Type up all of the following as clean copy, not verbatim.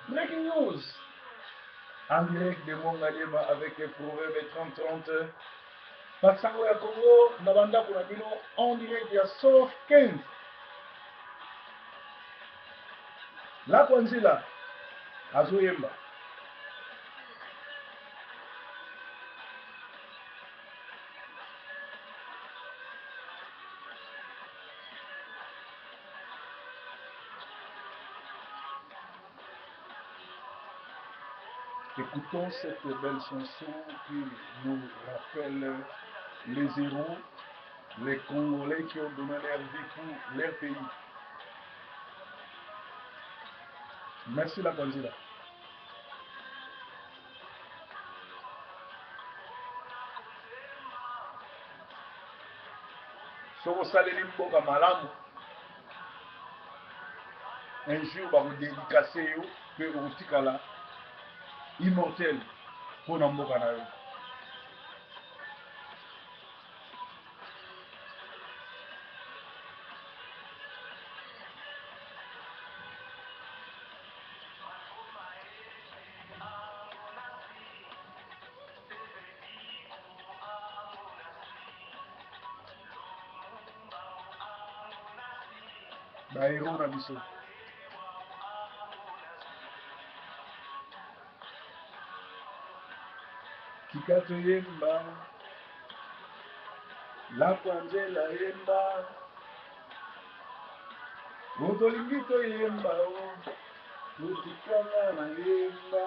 Breaking news. En direct de Mongalema avec les proverbes 30-30. Basango ya Congo, Nabanda Kunabino, en direct ya Sof 15. La Kwanzila, Azoyemba. Écoutons cette belle chanson qui nous rappelle les héros, les Congolais qui ont donné leur vie pour leur pays. Merci la Kwanzila. Soko saleli mboka malamu, un jour bakodédicace yo mpe okotikala immortel mpona mboka na yo. Bahero na biso. Tika toyemba, la Kwanzela yemba, otolingi toyemba o, totikanga na yemba.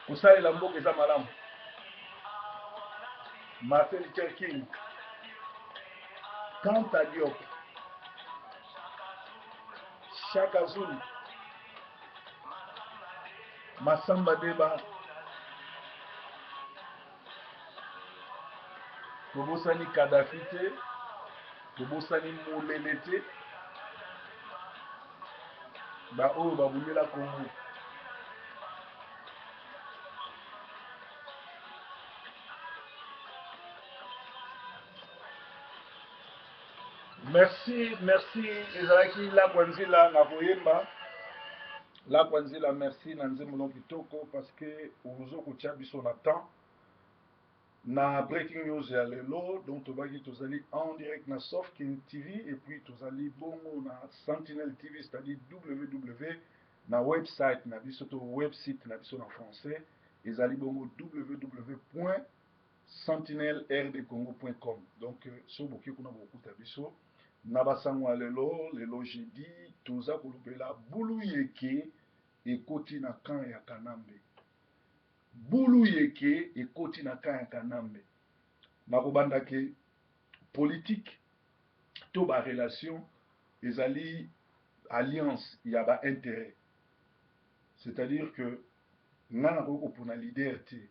Kosalela mboka eza malamu. Martin Luther King, Kanta Diop, Shaka Zulu, Massamba Deba, tobosani Kadhafi te, tobosani Molele te, baoyo babundela Congo. Merci, merci ezalaki la Kwanzila na koyemba. La Kwanzila merci na nzembo kitoko parce que ozokotia biso na temps. Na breaking news ya lelo, donc tobaki tozali en direct na Sofkin TV et puis tozali bongo na Sentinel TV, c'est-à-dire www na website na biso to website na biso na français, ezali bongo www.sentinelrdcongo.com. Donc so boki kuna bokuta biso na basango ya lelo jeudi toza kolobela bulu yeke ekoti na camp ya Kanambe. Bulu yeke ekoti na camp ya Kanambe. Nakobanda ke politique to ba relation ezali alliance ya ba intérêt. C'est-à-dire que nana ko pona leader te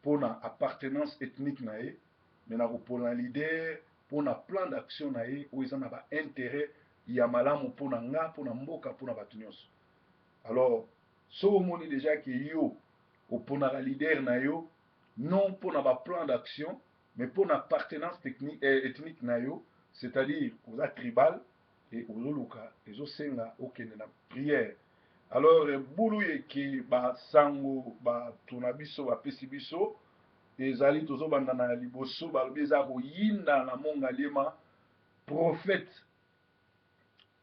pona appartenance ethnique na ye, mais na ko pona leader pona plan d'action na ye o ezana ba intérêt ya malamu pona nga pona mboka pona batu nyonso. Alors so omoni déjà que yo oponaka leader na yo non pona ba plan d'action mais pona appartenance technique ethnique na yo, c'est-à-dire oza tribal et ozoluka ezosenga okende na prière. Alors bulu yeke basango bato na biso bapesi biso ezali tozobanda na liboso balobi eza koyinda na Mongalema prophète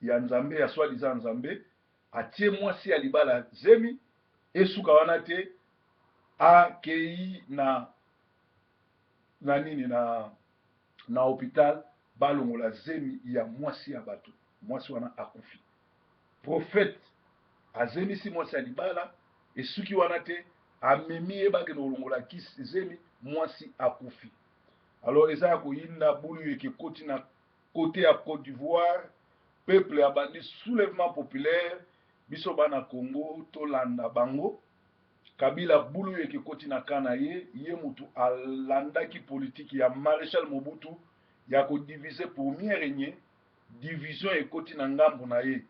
ya Nzambe ya soi-disant Nzambe atie mwasi ya libala zemi esuka wana te akei na nini na hôpital balongola zemi ya mwasi ya bato, mwasi wana akufi. Prophète azemisi mwasi ya libala esuki wana te amemi ye bakende kolongola kisi zemi mwasi akufi. Alors eza ya koyinda bulu yeke koti na côté ya Côte d'Ivoire, peuple abandi soulèvement populaire, biso bana Congo tolanda bango. Kabila bulu yeke koti na kana ye mutu alandaki politique ya Maréchal Mobutu ya ko diviser pour mieux régner, division ekoti na ngambo na ye.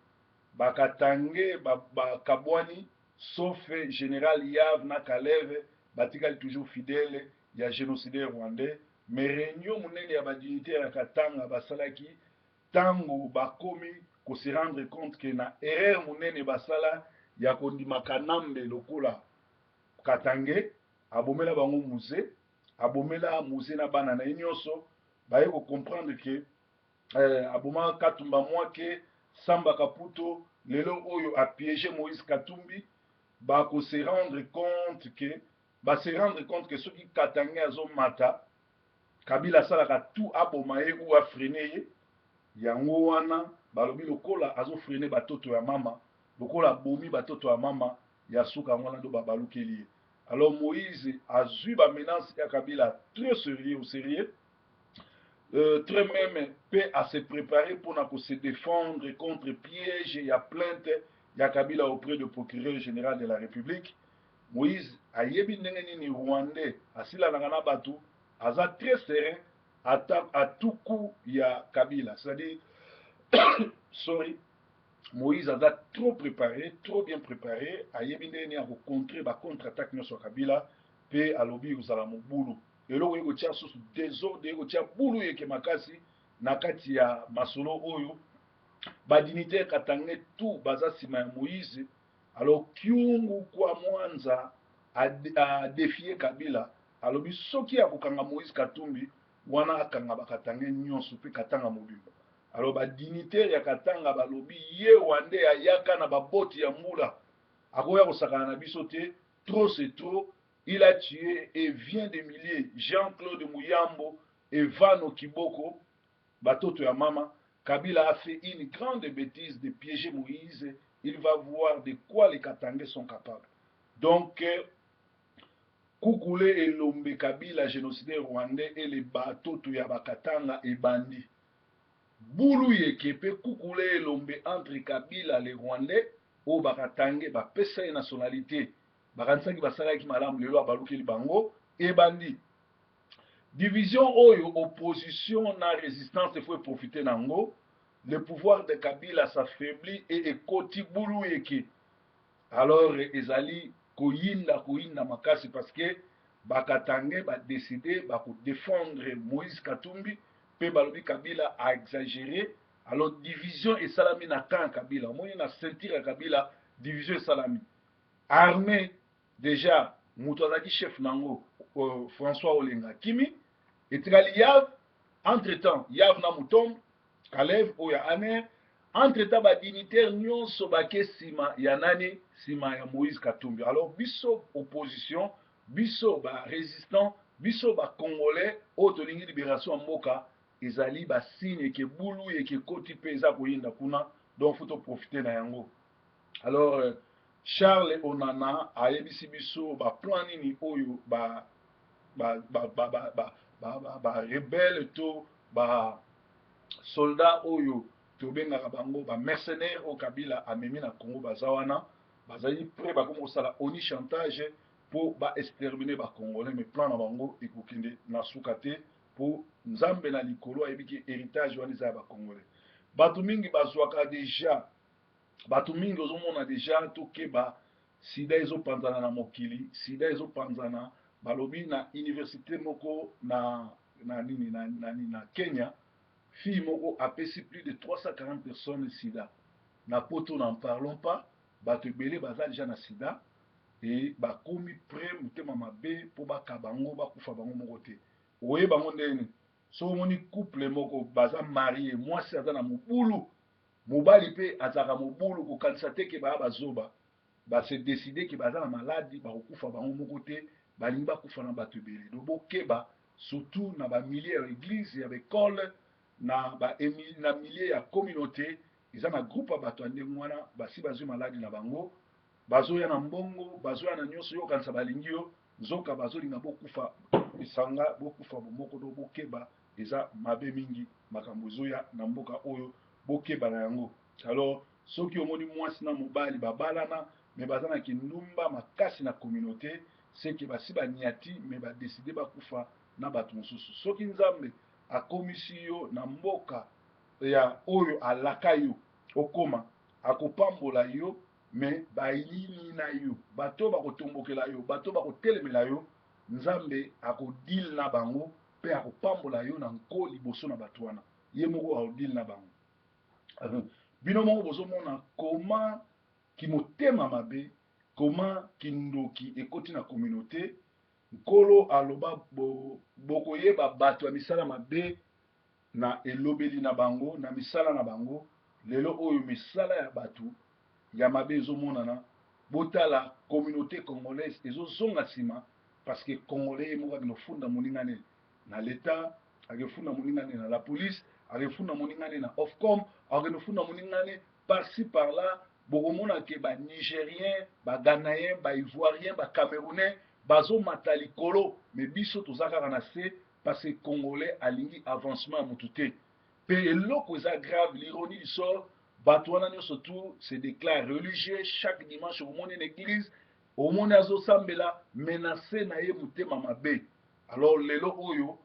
Bakatange bakabwani sauf général Yav na Kaleve batikali toujours fidèle ya génocidaire rwandais, mais réunion monene ya ba dignitaire ya Katanga basalaki tango bakomi ko se rendre compte que na erreur monene basala ya kondimaka nambe lokola Katange abomela bango musée abomela musée na bana na nyonso baye ko comprendre que aboma Katumba Mwake Samba Kaputo lelo oyo a piégé Moïse Katumbi ba ko se rendre compte que ceux qui Katange azo mata Kabila salaka tout aboma ye ou a freiner ye yango wana balobi lokola azo freiner batoto ya mama lokola bomi batoto ya mama ya suka wana ndo babalukeli ye. Alors Moïse a vu la menace à Kabila très sérieux, très même prêt à se préparer pour se défendre contre piège et plainte ya Kabila auprès du procureur général de la République. Moïse a yebi ndenge Rwandais asila nangana batu aza très serein à tout coup ya Kabila, c'est-à-dire sorry, Moïse a trop préparé, trop bien préparé, a yebindeni a contrer ba contre-attaque sur Kabila, pe alobi uzala mobulu. Et là, il y a sous désordre, il y a bulu yeke makasi, nakati ya masolo oyo, ba dignité katangé tout baza sima Moïse. Alors kiungu kwa mwanza a défier Kabila, alobi soki ya kokanga Moïse Katumbi, wana akanga bakatangé nyonso pe katanga mobimba. Alors ba dignitaire ya katanga balobi ye wande ayaka na baboti ya mbula akoya kosakana na biso te, trop c'est trop, il a tué et vient de milliers Jean-Claude Mouyambo et Vano Kiboko batoto ya mama. Kabila a fait une grande bêtise de piéger Moïse. Il va voir de quoi les Katangais sont capables. Donc Koukoulé et Lombe Kabila génocidaire rwandais et les batoto ya bakatanga et bandits bulu yeke pe kukule elombe entre Kabila les Rwandais o bakatange bapesa ye nationalité bakanisaki basalaki malamu lelo abalukeli bango ebandi division oyo opposition na résistance faut profiter nango. Le pouvoir de Kabila s'affaiblit et ekoti bulu yeke. Alors ezali koyinda makasi parce que bakatange ba décider ba ko défendre Moïse Katumbi. Balobi Kabila a exagéré. Alors division et salami na kan Kabila. Moi na sentir à Kabila division et salami. Armée déjà Moutouazaki chef nango François Olenga Kimi et Yav entre-temps Yav na Moutom Kalev Oya Aner entre-temps ba dignitaire nyonso bake sima ya nani sima ya Moïse Katumbi. Alors biso opposition biso ba résistant biso ba congolais autolingi libération mboka ezali ba signe ke bulu et ke koti peza koyinda kuna, donc faut profiter na yango. Alors Charles Onana a yebisi biso ba plan nini oyo ba rebelle to ba soldat oyo to benga bango ba mercenaires au Kabila amemi na Congo bazawana bazali prêt ba komo sala oni chantage pour ba exterminer ba congolais, mais plan na bango ekokende na sukate pour nzambe na likolo ayebiki héritage wana eza ya bacongolais. Bato mingi bazwaka deja bato mingi ozomona deja tokeba sida ezopanzana na mokili, sida ezopanzana balobi na université moko na Kenya, fille moko apesi plus de 340 personnes sida. Na poto n'en parlons pas, bato ebele baza deja na sida et bakomi prêt mutema mabe po bakabango bakufa bango moko te. Oye bango ndeni so moni couple moko baza marié mwasi aza na mobulu mobali pe azaka mobulu kokanisa te ke baya bazoba base décider ke baza na maladi bakokufa bango moko te balingi bakufa na bato ebele. Do bokeba surtout na bamilie ya église ya baekole na milie ya communauté eza na groupe ya bato ya ndenge wana basi bazwi maladi na bango bazoya na mbongo bazoya na nyonso yokanisa balingi yo nzoka bazolinga bokufa isanga bokufa bomoko do bokeba eza mabe mingi makambo ezoya na mboka oyo bokeba na yango. Alors soki omoni mwasi na mobali babalana me baza na kindumba makasi na communauté seke basi baniati me badeside bakufa na bato mosusu. Soki nzambe akomisi yo na mboka ya oyo alaka yo okoma akopambola yo me bayini na yo bato bakotombokela yo bato bakotelemela yo nzambe akodile na bango pe akopambola yo na nko liboso na bato wana ye moko akodile na bango. bino moko bozomona comment kimotema mabe, comment kindoki ekoti na communauté, nkolo aloba bokoyeba bato ya misala mabe na elobeli na bango na misala na bango. Lelo oyo misala ya bato ya mabe ezomonana, botala communauté congolaise ezozonga nsima, parce que congolais moko akinofunda moningane na l'état, akifunda moningane na la police, akifunda moningane na ofcom, akifunda moningane par-ci par-là. Bokomona ke ba nigérien, ba ghanéen, ba ivoirien, ba camerounais bazomata likolo, mais biso toza kaka na se, parce que congolais alingi avancement ya motu te. Pe eloko eza grave, l'ironie du sort, bato wana nyonso tu se déclare religieux, chaque dimanche omoni na église, omoni azosambela, menacé na ye motema mabe. Alors lelo oyo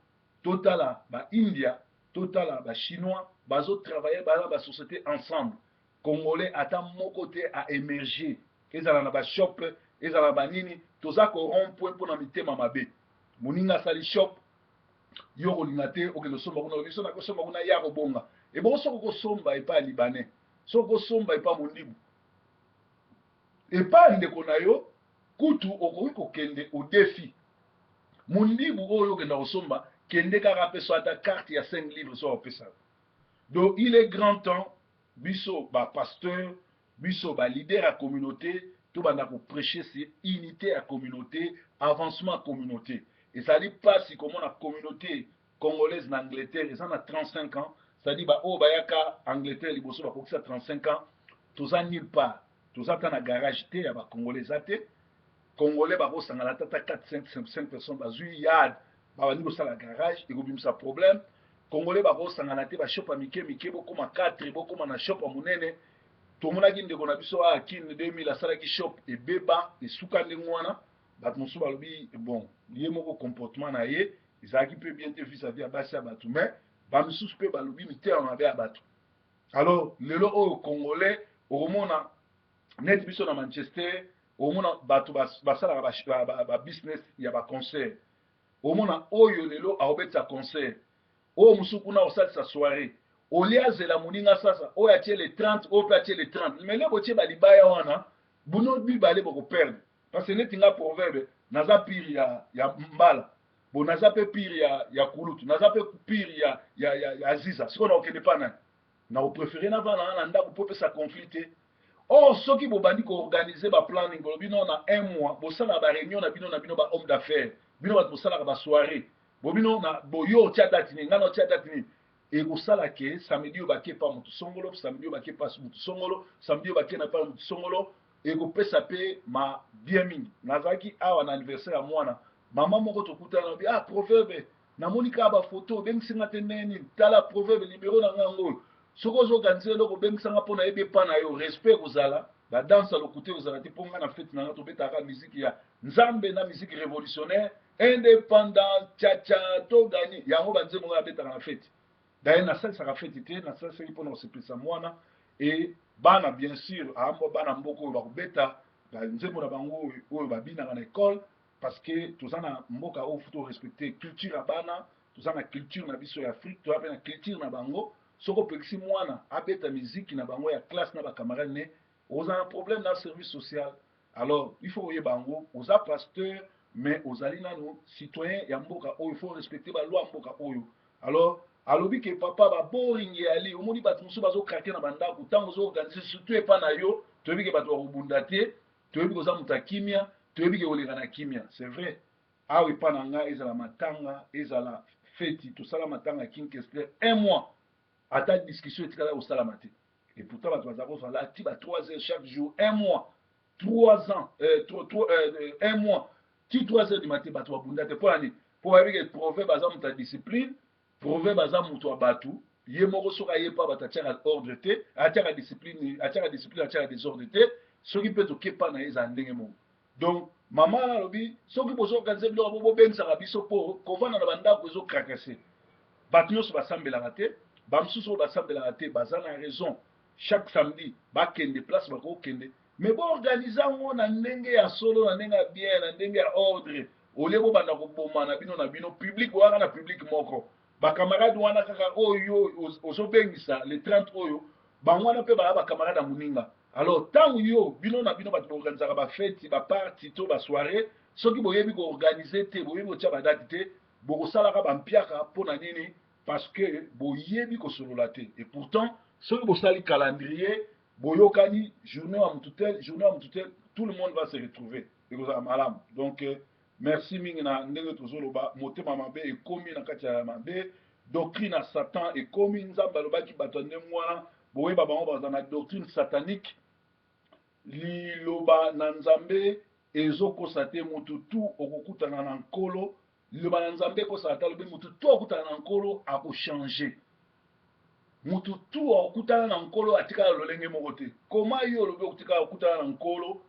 totala ba India, totala ba chinois bazotravailler bana ba société ensemble. Congolais ata moko te a émerger, ezala na ba shop, ezala ba nini, toza ko rond point mpona mitema mabe. Moninga sali shop, yo kolinga te okende somba kuna, biso na kosomba kuna ya kobonga. E bon soko kosomba epa libanais, soko kosomba epa mondibu, epa ndeko na yo kutu okoki kokende au défi. Mondibu oyo okenda kosomba kende kaka peso ata carte ya 5 livres so opesa. Donc il est grand temps biso ba pasteur, biso ba leader à communauté, tout banda ko prêcher c'est unité à communauté, avancement à communauté. Et ça dit pas si comme on a communauté congolaise en Angleterre, ils en a 35 ans, ça dit bah oh bah yaka Angleterre liboso ba kokisa 35 ans, tous en nulle part. Tous en na garage té ya ba congolais até. Congolais ba ko sangala tata 4 5 personnes ba zui yard, ba bani ko sala garage, et ko bimisa problème. Congolais bako sangana te ba shop mike mike bokoma 4 bokoma na shop monene. Tomonaki ndeko na biso a kin 2000 asalaki shop ebeba esuka ndenge wana, bato mosusu balobi bon ye moko comportement na ye ezalaki mpe bien te vis-à-vis ya basi ya bato, mais bamisusu mpe balobi mitema mabe ya bato. Alors lelo oyo congolais okomona net biso na Manchester, okomona bato basalaka ba business ya ba concert, okomona oyo lelo aobetisa concert, oyo mosusu kuna osalisa soirée, olia zela moninga sasa oyo atie le 30 oyo mpe atie le 30, mais le botie balibaya wana buno bibale bokoperdre, parce que neti nga proverbe naza pire ya mbala, bo naza mpe pire ya kulutu, naza mpe pire ya ziza, sikoyo naokende pa nani na opréféré navana na ndako mpo pesa conflit te. Or soki bobandi koorganize baplanning bolobi no na 1 mois bosala baréunion na bino ba homme d'affaires, bino bato bosalaka basoirée, bobino na boyo otia date nini ngana otia date nini, ekosala ke samedi oyo bake pa motu songolo, samedi oyo bake pa motu songolo, samedi oyo bake na pa motu songolo, ekopesa mpe ma bien mingi. Nazalaki awa na anniversaire ya mwana mama moko tokutana lobi ah proverbe namoni kaka bafoto obengisinga te neni, tala proverbe libero na ngai yango soki ozoorganize eloko obengisanga mpo nayebi epa na yo respect kozala, badanse ya lokute kozala te mpo ngai na fete na nga tobetaka miziki ya nzambe na miziki révolutionnaire indépendant tchatcha togani yango banzembo ngai abetaka na fete. D'ailleurs nasalisaka fete te, nasalisaki mpona kosepelisa mwana e bana bien sûr aambo bana mboka oyo bakobeta banzembo na bango oyo babinaka na école, parce que toza na mboka oyo futa orespecte culture ya bana, toza na culture na biso ya Afrique, toza mpe na culture na bango. Soko pekisi mwana abeta miziki na bango ya classe na bakamarade ne, oza na problème na service social. Alors il faut oyeba bango oza pasteur mais ozali nano citoyen ya mboka oyo, il faut respecter ba loi mboka oyo. Alors alobi ke papa ba boring ali omoni bato mosusu bazokrake na bandako ntango ozoorganize surtout epa na yo, toyebi ke bato bakobunda te, toyebi koza moto ya kimia, toyebi ke koleka na kimia. C'est vrai awa epa na ngai ezala matanga ezala feti tosala matanga ya Kinkester 1 mois ata discussion etikala kosalama te, et pourtant bato baza kozala ati ba 3 heures chaque jour 1 mois 3 ans 1 mois ti 3 heures du matin bato babunda te mpo nani, mpo bayebi ke proverbe aza moto ya discipline, proverbe aza moto ya bato ye moko soki aye pa bato atiaka ordre te, atiaka discipline atiaka désordre te, soki mpe tokepa na ye ezala ndenge moko. Donc mama alobi soki bozoorganize biloko bobengisaka biso mpo kovanda na bandako ezokrakase, bato nyonso basambelaka te, bamisusu oyo basambelaka te baza na raison chaque samedi bakende place bakokende, mais boorganize yango na ndenge ya solo, na ndenge ya bien, na ndenge ya ordre, olie bobanda koboma na bino public wana na public moko, bakamarade wana kaka oyo ozobengisa le 30 oyo bango wana pe ba camarade muninga. Alors tant yo bino na bino bato organiser ba fête ba party to ba soirée soki boyebi ko organiser te boyebi ko tia ba date te boko sala ka ba mpiaka pona nini parce que boyebi ko solola te et pourtant soki bo sali calendrier boyokani journée à mututel tout le monde va se retrouver et ko malam donc merci mingi na ndenge tozoloba motema mabe ekomi na kati ya mabe doctrine à Satan ekomi nzamba lobaki bato ndenge wana boyeba bango baza na doctrine satanique liloba na nzambe ezokosa te mutu tu okokutana na nkolo liloba na nzambe ekosala te lobi mutu tu okutana na nkolo akochange mutu tu okutana na nkolo atikala lolenge moko te koma yo olobi okutikala okutana na nkolo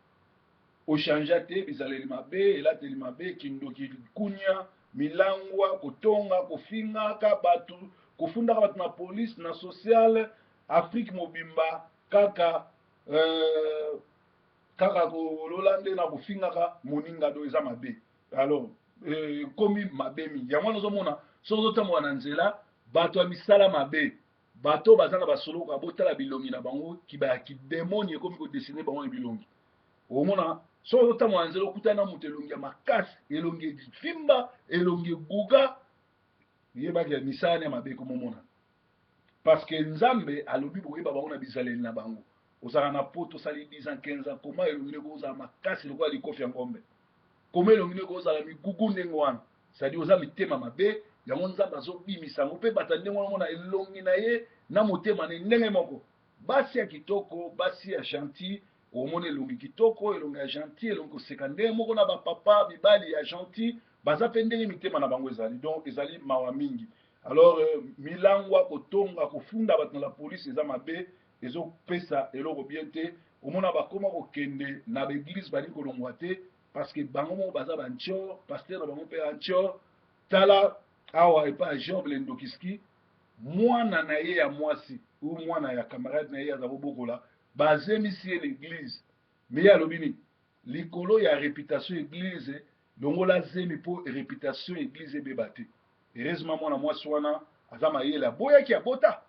ochange te bizaleli mabe elateli mabe kindoki kunya milangwa kotonga kofingaka bato kofundaka bato na police na sociale afrique mobimba kaka kaka kolola nde na kofingaka moninga do eza mabe alors komi mabe mingi yango wana ozomona soki ozotambola na nzela bato ya misala mabe bato baza na basoloka botala bilongi na bango kidemoni ekomi kodesine bango na bilongi omona soki ozotambola na nzela okutana na moto elongi ya makasi elongi efimba elongi eguga yebaki ya misala ya mabe komomona parce que nzambe alobi boyeba bango na bizaleli na bango ozala na poto osali 10 ans 15 ans koma elongi ndenge ozala makasi lokola likofi ya ngombe koma elongi ndenge ozala migugu ndenge wana sadi oza mitema mabe yango nzambe azobimisa yango mpe bata ndenge wana omona elongi na ye na motema na ndenge moko basi ya kitoko basi ya gentil omona elongi kitoko elongi ya gentil elongi koseka ndenge moko na bapapa mibali ya gentil baza mpe ndenge mitema na bango ezali donc ezali mawa mingi alors milangwa kotonga kofunda bato na la police eza mabe ezopesa eloko bien te omona bakoma kokende na baeglise bali kolongwa te parce que bango moko baza bantior paster na bango mpe antior tala awa epa Job Lendokiski mwana na ye ya mwasi ou mwana ya camarade na ye aza kobokola bazemisi ye l'église me ye alobi nini likolo ya réputation église longola zemi mpo réputation église ebeba te heureusement mwana mwasi wana aza mayele aboyaki abota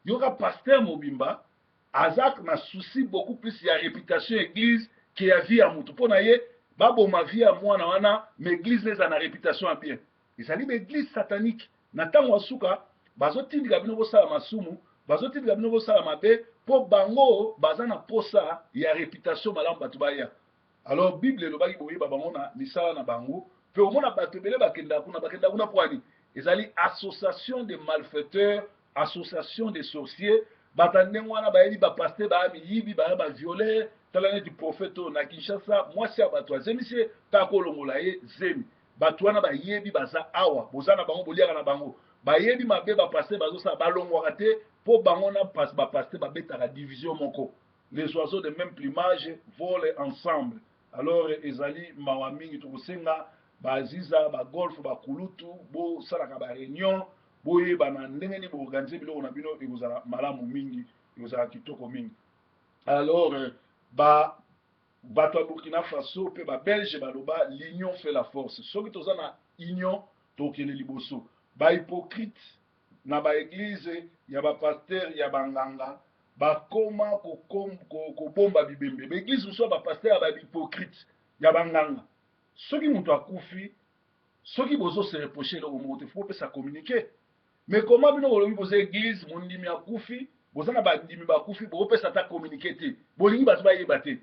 yoka paster mobimba aza na souci beaucoup plus ya réputation église ke ya vie ya mutu mpo na ye baboma vie ya mwana wana ma église eza na réputation ya bien ezali baeglise satanique na ntango ya suka bazotindika bino bosala masumu bazotindika bino bosala mabe mpo bango baza na posa ya réputation malamu bato baya alors bible elobaki boyeba bango na misala na bango mpe omona bato ebele bakendaka kuna pwani ezali association de malfaiteurs association de sorciers bato ndenge wana bayebi bapaster baya miyibi baya baviole tala neti prophète oyo na kinshasa mwasi ya bato azemisi ye mpe akolongola ye zemi bato wana bayebi baza awa boza na bango boliaka na bango bayebi mabe bapaster bazosala balongwaka te mpo bango na bapaster babetaka division moko les oiseaux de même plumage volent ensemble alors ezali mawa mingi tokosenga baziza bagolf bakulutu bosalaka baréunion boyeba na ndenge nini boorganize biloko na bino ekozala malamu mingi ekozala kitoko mingi alors bato ya Burkina Faso mpe babelge baloba l'union fait la force soki toza na union tokende liboso bahypocrite na baeglize ya bapaster ya banganga bakoma kobomba bibembe baeglize mosusu ya bapaster ya bahypocrite ya banganga soki moto akufi soki bozose reproche eloko moko te fo kopesa communiqué mais koma bino bolobi boza église mondimi akufi boza na bandimi bakufi bokopesa ata communiqué te bolingi bato bayeba te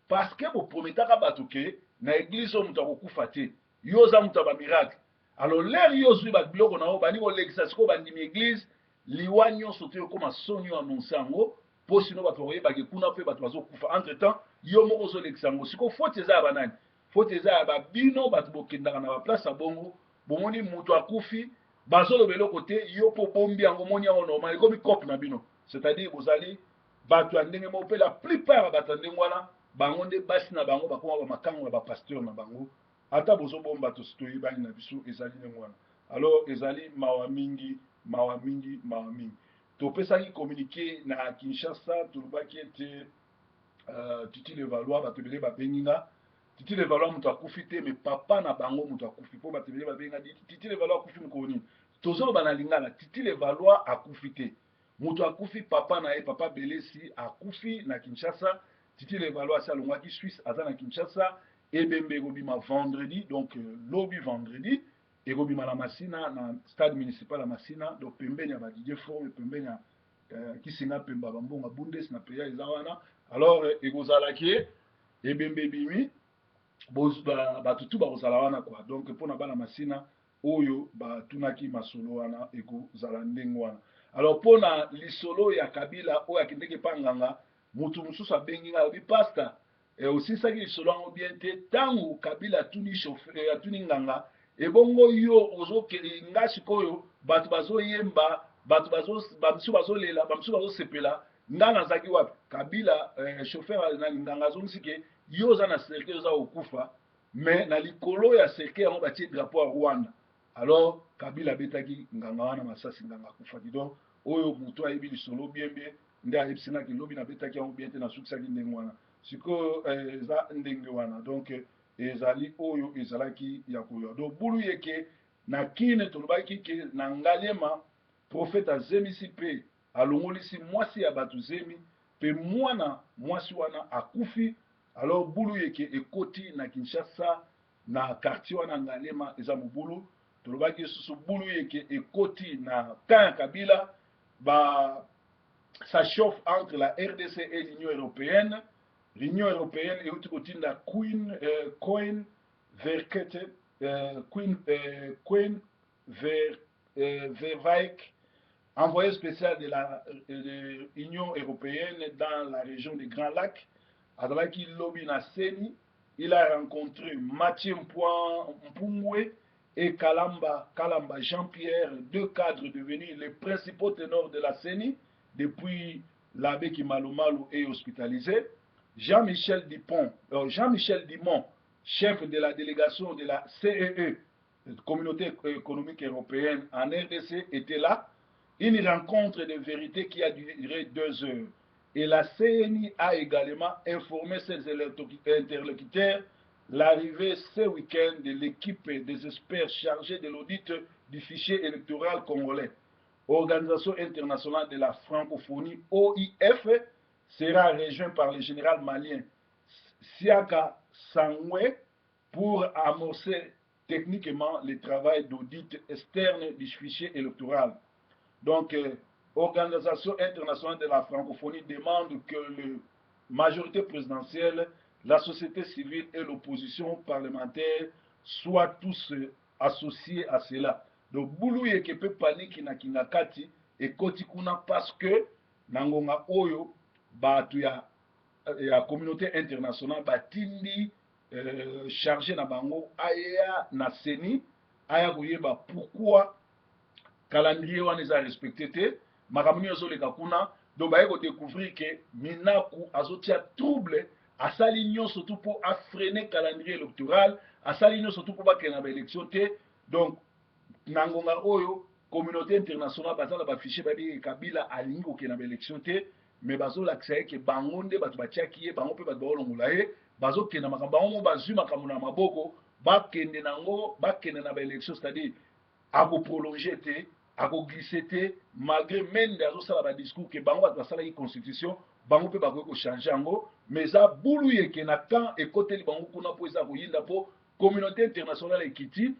parce que boprometaka bato ke na église oyo moto akokufa te yo oza moto ya bamiracle alors lere yo ozwi babiloko na yo bandi kolekisa sikoyo bandimi église liwa nyonso te okoma soni yo annonce yango mpo sino bato bakoyebake kuna mpe bato bazokufa entre temps yo moko ozolekisa yango sikoyo faute eza ya banani faute eza ya babino bato bokendaka na baplace ya bongo bomoni moto akufi bazoloba eloko te yo mpo bombi yango moni yango normal ekomi cope na bino c'est-à-dire bozali bato ya ndenge moko mpe la plupart ya bato ya ndenge wana bango nde basi na bango bakoma bamakango ya bapasteur na bango ata bozobomba toyebani na biso ezali ndenge wana alors ezali mawa mingi topesaki communiqué na Kinshasa tolobaki ete Titi Levallois bato ebele babengi nga Titi Levallois moto akufi te mais papa na bango moto akufi mpo bato ebele babengi nga Titi Levallois akufi mokolo nini tozoloba na lingala Titi Levallois akufi te moto akufi papa na ye papa Belesi akufi na Kinshasa, Titi Levalo asi alongwaki Suisse aza na Kinshasa, ebembe ekobima vendredi, donc lobi vendredi ekobima na Masina na stade municipal ya Masina, donc pembeni ya Didier Forme, pembeni ya Kisinga Pemba Bambonga Bundes na peya eza wana. Alors ekozalaki ebembe bimi batutu bakozala wana kwa, donc mpona bana Masina oyo batunaki masolo wana ekozala ndenge wana. Alors mpona lisolo ya Kabila oyo akendeki pa nganga, mutu mosusu abengi nga alobi pasta osilisaki lisolo yango bien te, ntango Kabila atuni nganga ebongo yo nga sikoyo bato bazoyemba bamisu bazolela bamisu bazosepela nga nazalaki wapi? Kabila chauffeur na nganga azongisi ke yo oza na cercueil oza kokufa, mais na likolo ya cercueil yango batie drapeau ya Rwanda. Alors Kabila abetaki nganga wana masasi, nganga akufaki. Donc oyo moto ayebi lisolo bien bien nde ayebisinaki lobi nabetaki yango bien te nasukisaki ndenge wana sikoyo eza ndenge wana. Donc ezali oyo ezalaki ya koya. Donc bulu yeke na kine tolobaki ke na Ngaliema prophète azemisi mpe alongolisi mwasi ya bato zemi mpe mwana mwasi wana akufi. Alors bulu yeke ekoti na Kinshasa na quartier wana Ngaliema eza mobulu. Tolobaki susu bulu yeke ekoti na kan Kabila, ça chauffe entre la RDC et l'Union européenne. L'Union européenne est outil kotinda Queen Verweyck, envoyé spécial de l'Union européenne dans la région des Grands Lacs. Adalaki Lobi na Seni, il a rencontré Mathieu Mpungwe et Kalamba Jean-Pierre, deux cadres devenus les principaux ténors de la CENI depuis l'abbé Kimalumalu est hospitalisé. Jean-Michel Dimon, chef de la délégation de la CEE, Communauté économique européenne en RDC, était là. Une rencontre de vérité qui a duré 2 heures. Et la CENI a également informé ses interlocuteurs l'arrivée ce week-end de l'équipe des experts chargés de l'audit du fichier électoral congolais. Organisation internationale de la francophonie, OIF, sera rejoint par le général malien Siaka Sangwe pour amorcer techniquement le travail d'audit externe du fichier électoral. Donc, Organisation internationale de la francophonie demande que la majorité présidentielle, la société civile et l'opposition parlementaire soient tous associés à cela. Donc, boulou yeke pe panique na kinakati et kotikuna parce que nangonga oyo batu ya communauté internationale batindi chargé na bango aya na CENI aya koyeba pourquoi calendrier wana eza respecté te makambo nyonso ezoleka kuna. Donc baye kodécouvrir ke Minaku azotia trouble asali nyonso tu mpo afreine calendrier électoral, asali nyonso tu mpo bakende na baélection te. Donc na ngonga oyo communauté internationale baza na bafichier babi Kabila alingi kokende na baélection te, mais bazolakisa ye ke bango nde bato batiaki ye, bango mpe bato baolongola ye, bazokende makambo bango bazwi makambo na maboko bakende nango bakende na baélection, c'est-à-dire akoprolonge te akoglisse te, malgré mende azosala badiscours ke bango bato basalaki constitution bango mpe bakoki kochange yango. Mais eza bulu yeke na kan ekoteli bango kuna mpo eza koyinda mpo communauté internationale ekiti.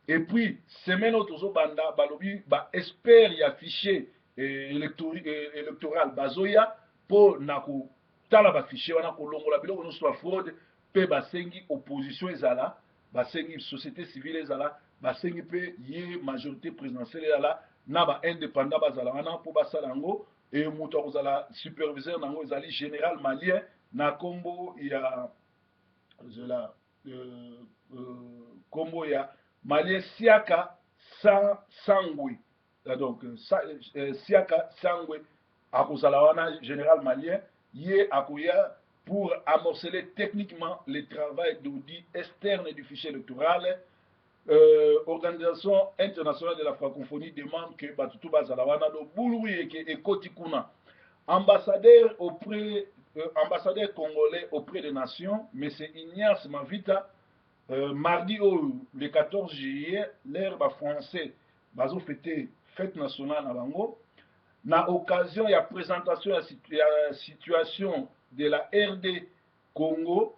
Et puis semaine oyo tozobanda balobi baexpert ya fichier électoral bazoya mpo na kotala bafichier wana kolongola biloko nyonso ya fraude, mpe basengi opposition ezala, basengi société civile ezala, basengi mpe ye majorité présidentielle ezala na baindépendant bazala wana mpo basala yango. E moto akozala superviseur nango ezali général malien na kombo ya kombo ya malien Siaka Sangwe. Donc Siaka Sangwe akozala wana général malien, ye akoya pour amorceler techniquement le travail d'audit externe du fichier électoral. Organisation internationale de la francophonie demande que batutu bazala wana do bulu yeke ekoti kuna. Ambassadeur congolais auprès des nations, M. Ignace Mavita, mardi le 14 juillet, l'ère français bazo fêté fête nationale à Bango, na occasion ya présentation ya situation de la RD Congo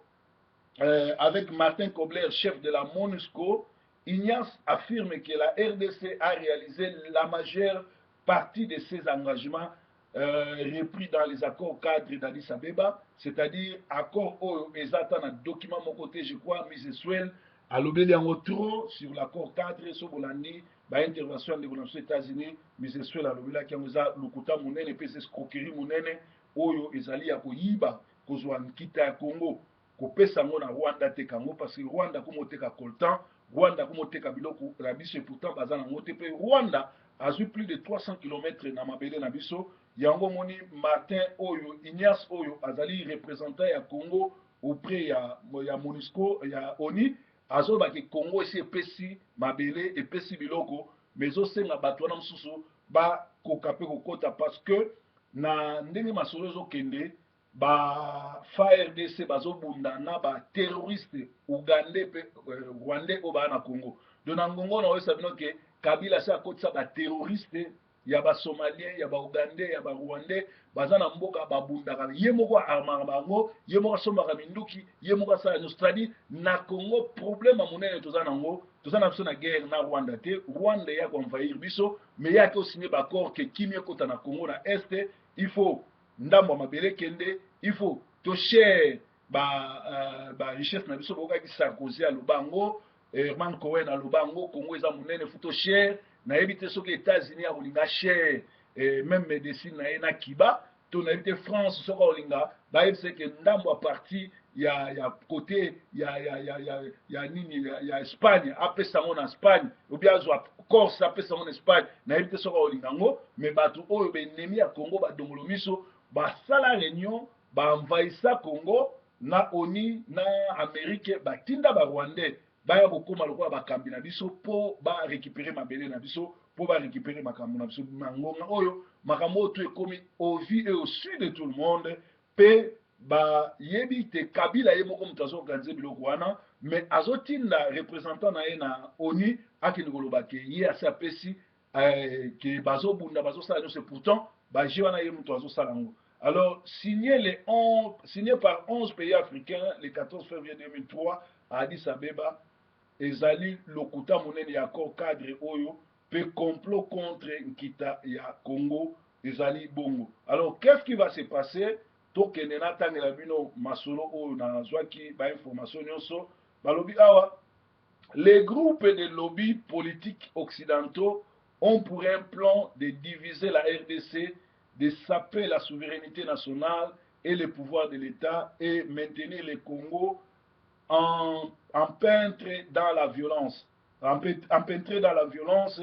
avec Martin Kobler, chef de la MONUSCO, Ignace affirme que la RDC a réalisé la majeure partie de ses engagements repris dans les accords cadres d'Addis Abeba, c'est-à-dire accords où ils attendent un document mon côté, je crois, mise Suel, à l'obéli en trop sur l'accord cadre, sur Bolandi, intervention des États-Unis, mise Suel à l'obéli qui a le kouta mounene, puis c'est escroquerie mounene, oyo ezali ya koyiba, kozwa nkita ya Congo. Kopesa yango na Rwanda te kango parce que Rwanda komoteka coltan, Rwanda komoteka biloko na biso et pourtant baza nango te pe Rwanda azwi plus de 300 km na mabele na biso yango moni Martin oyo Ignace oyo azali représentant ya Congo auprès ya MONUSCO ya ONU azoba ke Congo esi epesi mabele epesi biloko mais osenga bato wana mosusu bakoka pe kokota parce que na ndenge masolo ezokende ba FARDC bazobunda na ba terroriste ugandais pe rwandais oyo baa na Congo donc na ngongo na oyesa bino ke Kabila se akotisa ba terroriste ya ba somalien ya ba ugandais ya ba rwandais baza na mboka babundaka ye moko armaka bango ye moko asombaka minduki ye moko asala nyonso c'est-à-dire na Congo problème ya monene toza nango toza na biso na guerre na Rwanda te Rwanda ya koenvahir biso mais yaki osigné baccord ke kimi ekota na Congo na este il faut ndambo mabele kende il faut to share ba richesse na biso bokaki Sarkozy alobango Herman Cohen alobango Congo eza monene faut to share nayebi te soki États-Unis akolinga share même médecine na ye na Kiba to nayebi te France soki akolinga bayebise ke ndambo ya parti ya côté ya nini ya Espagne apesa yango na Espagne obi azwa Corse apesa yango na Espagne nayebi te soki akolinga yango mais bato oyo baennemi ya Congo badongolo miso basala réunion baenvahisa Congo na ONU na Amérique batinda ba Rwandais baya kokoma lokola bakambi na biso po barécupérer mabele na biso po barécupérer makambo na biso na ngonga oyo makambo oyo to ekomi au vu et au su de tout le monde pe bayebi te Kabila ye moko moto azoorganize biloko wana mais azotinda représentant na ye na ONU akende koloba ke ye asi apesi ke bazobunda bazosala nyonso pourtant baje wana ye moto azosala yango. Alors, signé par 11 pays africains le 14 février 2003 à Addis Abeba, ezali lokuta monene ya accord cadre oyo pe complot contre Nkita ya Congo ezali bongo. Alors, qu'est-ce qui va se passer? Tokende na tangela bino masolo oyo na zwaki ba information nyonso balobi awa les groupes de lobby politiques occidentaux ont pour un plan de diviser la RDC, de saper la souveraineté nationale et le pouvoir de l'État et maintenir le Congo en peintre dans la violence, empêtré dans la violence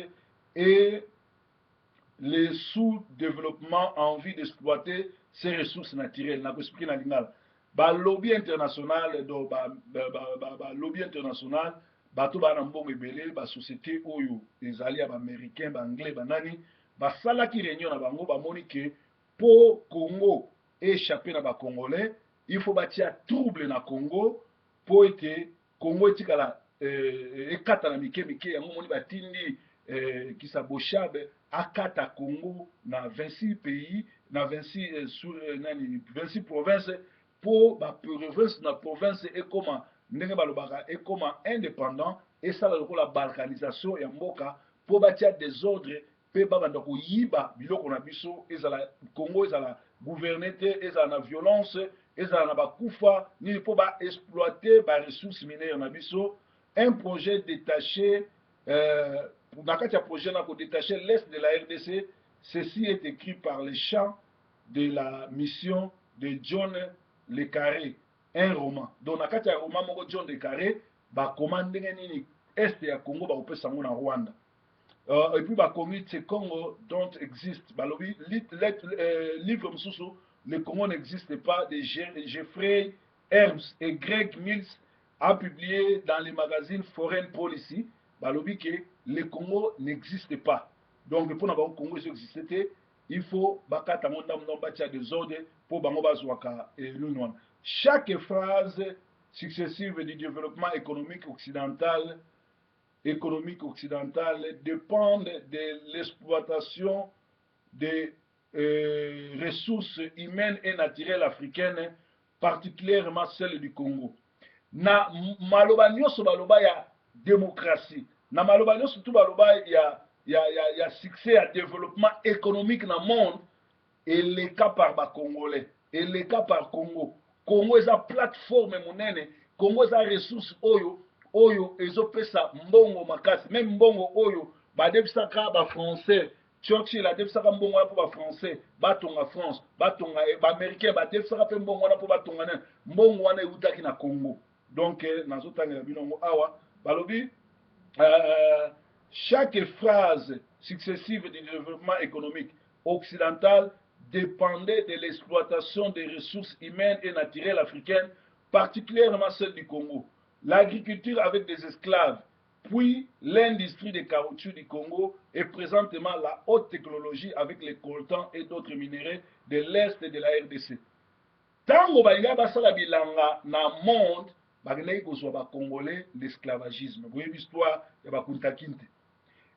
et le sous-développement en vue d'exploiter ses ressources naturelles. Ba lobby international, lobby international, bato bana mbongo ebele ba société oyo ezali ya ba américain ba anglais ba nani basalaki réunion na bango bamoni ke po Congo échappé na ba congolais il faut batia trouble na Congo po ete Congo etikala ekata na mike mike yango moni batindi kisa Bochabe akata Congo na 26 pays na 26 26 provinces po ba province na province ekoma ndenge balobaka ekoma indépendant esala lokola balkanisation ya mboka po batia désordre pe babanda koyiba biloko na biso ezala Congo ezala gouverné te ezala na violence ezala na bakufa nini po baexploiter baressources minières na biso un projet détaché na kati ya projet na kodétacher l'est de la RDC. Ceci est écrit par les chants de la mission de John Le Carré, un roman. Donc na kati ya roman moko John Le Carré bakoma ndenge nini est ya Congo bakopesa yango na Rwanda. Et puis bakomi ce Congo don't exist. Balobi livre mosusu le Congo n'existe pas de Jeffrey Herms et Greg Mills a publié dans les magazines Foreign Policy. Balobi que le Congo n'existe pas. Donc pour n'avoir Congo existé, il faut bakata monda batia des ordres pour bango bazwaka l'union. Chaque phase successive du développement économique occidental dépendent de l'exploitation de ressources humaines et naturelles africaines, particulièrement celles du Congo. Na maloba nyonso baloba ya démocratie, na maloba nyonso tu baloba ya succès ya développement économique na monde, et le cas par ba Congolais, et le cas par Congo. Congo eza plateforme monene, Congo eza ressource oyo ezopesa mbongo makasi, même mbongo oyo badebisaka ba français. Churchill adebisaka mbongo wana po ba français batonga France, batonga ba américain badebisaka pe mbongo wana po batonga nene, mbongo wana eutaki na Congo. Donc nazotangela binongo awa balobi chaque phase successive du développement économique occidental dépendait de l'exploitation des ressources humaines et naturelles africaines, particulièrement celles du Congo. L'agriculture avec des esclaves, puis l'industrie des caoutchoucs du Congo et présentement la haute technologie avec les coltans et d'autres minéraux de l'Est de la RDC. Tango balinga basala bilanga na monde, balinga kozwa ba Congolais l'esclavagisme. Vous voyez l'histoire ya bakunta kinte.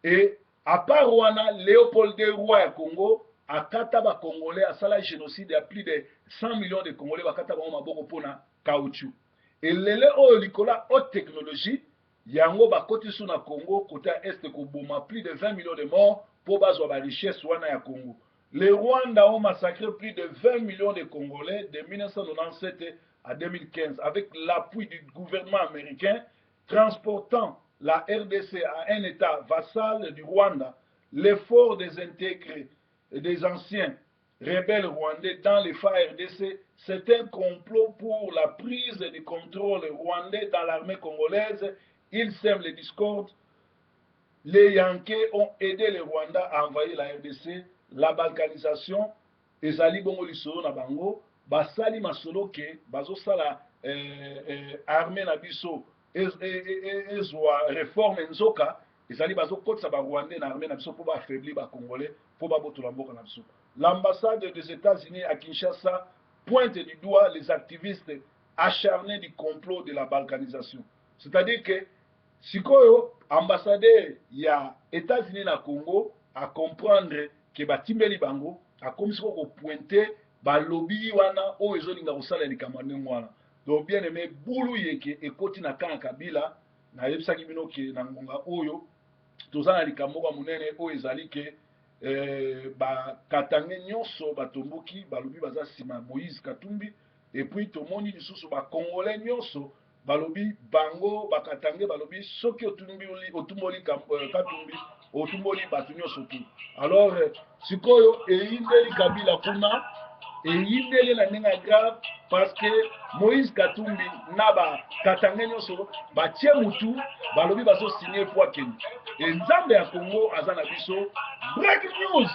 Et à part Rwanda, Léopold II roi ya Congo akata ba Congolais asala génocide ya plus de 100 millions de Congolais bakata ba maboko pona caoutchouc. Et lele oyo likola haute technologie yango bakoti sous na Congo côté est koboma plus de 20 millions de morts pour bazwa ba richesse wana ya Congo. Les Rwandais ont massacré plus de 20 millions de Congolais de 1997 à 2015 avec l'appui du gouvernement américain, transportant la RDC à un état vassal du Rwanda. L'effort des intégrés et des anciens rebelles rwandais dans les FARDC, c'est un complot pour la prise du contrôle rwandais dans l'armée congolaise. Ils sèment les discordes. Les Yankees ont aidé les Rwandais à envahir la RDC. La balkanisation, ezali bongo lisolo na bango, basali masolo ke bazosala armée na biso ezwa réforme nzoka, ezali bazokotisa ba Rwandais na armée na biso pour affaiblir ba Congolais, pour babotola mboka na biso. L'ambassade des États-Unis à Kinshasa pointe du doigt les activistes acharnés du complot de la balkanisation. C'est-à-dire que sikoyo ambassadeur ya États-Unis na Congo à comprendre ke batimbeli bango akomisi ko pointer balobi wana o ezolinga kosala likambo ndenge wana. Donc bien aimé bulu yeke ekoti na kan Kabila na yebisaki bino ke na ngonga oyo tozana likambo kwa munene o ezali ke bakatange nyonso batomboki balobi baza sima Moïse Katumbi, et puis tomoni lisusu ba Congolais nyonso balobi bango bakatange balobi soki otumboli Katumbi otumboli bato nyonso tu. Alors sikoyo eyindeli Kabila kuna eyindeli na ndenge grave parce que Moïse Katumbi na bakatange nyonso batie mutu balobi bazo signer po akende. Et Nzambe ya Congo aza na biso. Breaking news!